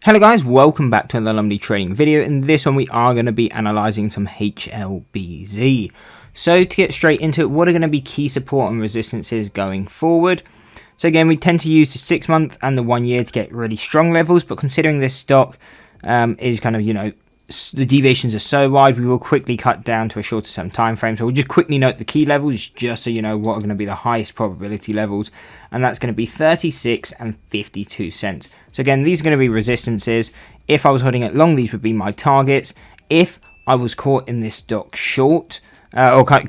Hello guys, welcome back to another Lumley trading video. In this one we are going to be analysing some HLBZ. So to get straight into it, what are going to be key support and resistances going forward? So again, we tend to use the 6 month and the 1 year to get really strong levels, but considering this stock is kind of, the deviations are so wide, we will quickly cut down to a shorter term time frame. So we'll just quickly note the key levels just so you know what are going to be the highest probability levels, and that's going to be 36 and 52 cents. So again, these are going to be resistances. If I was holding it long, these would be my targets. If I was caught in this stock short, if I'm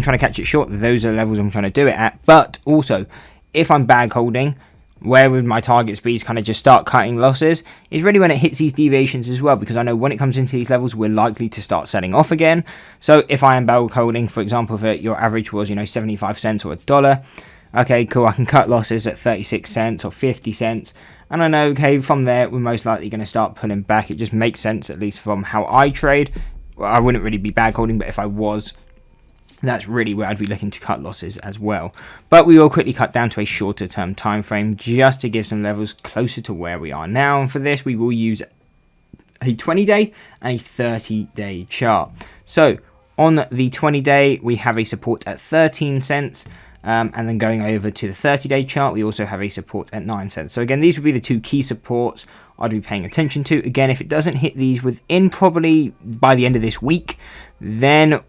trying to catch it short, those are the levels I'm trying to do it at. But also, if I'm bag holding, where would my targets be to kind of just start cutting losses is really when it hits these deviations as well, because I know when it comes into these levels, we're likely to start selling off again. So if I am bag holding, for example, if your average was, 75 cents or $1, okay, cool, I can cut losses at 36 cents or 50 cents. And I know, okay, from there, we're most likely going to start pulling back. It just makes sense, at least from how I trade. Well, I wouldn't really be bag holding, but if I was, that's really where I'd be looking to cut losses as well. But we will quickly cut down to a shorter term time frame just to give some levels closer to where we are now. And for this, we will use a 20-day and a 30-day chart. So on the 20-day, we have a support at 13 cents. And then going over to the 30-day chart, we also have a support at 9 cents. So again, these would be the two key supports I'd be paying attention to. Again, if it doesn't hit these within probably by the end of this week, then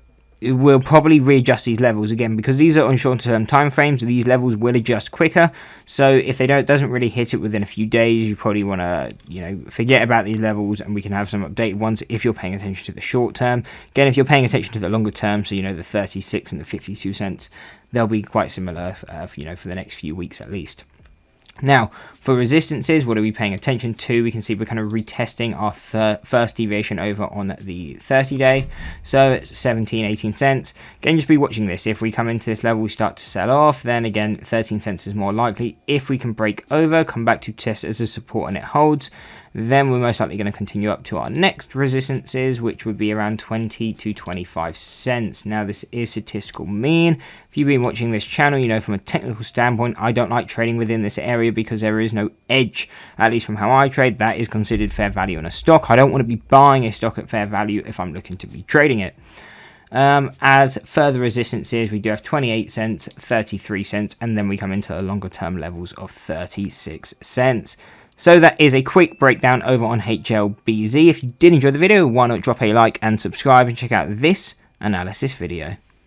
we'll probably readjust these levels again, because these are on shorter term time frames. These levels will adjust quicker. So if they doesn't really hit it within a few days, you probably want to forget about these levels, and we can have some updated ones if you're paying attention to the short term. Again, if you're paying attention to the longer term, so the 36 and the 52 cents, they'll be quite similar for the next few weeks at least. Now, for resistances, what are we paying attention to? We can see we're kind of retesting our first deviation over on the 30-day. So it's 17, 18 cents. Again, just be watching this. If we come into this level, we start to sell off, then again, 13 cents is more likely. If we can break over, come back to test as a support and it holds, then we're most likely going to continue up to our next resistances, which would be around 20 to 25 cents. Now, this is statistical mean. If you've been watching this channel, from a technical standpoint, I don't like trading within this area because there is no edge, at least from how I trade. That is considered fair value on a stock. I don't want to be buying a stock at fair value if I'm looking to be trading it. As further resistances, we do have 28 cents, 33 cents, and then we come into the longer term levels of 36 cents. So that is a quick breakdown over on HLBZ. If you did enjoy the video, why not drop a like and subscribe and check out this analysis video.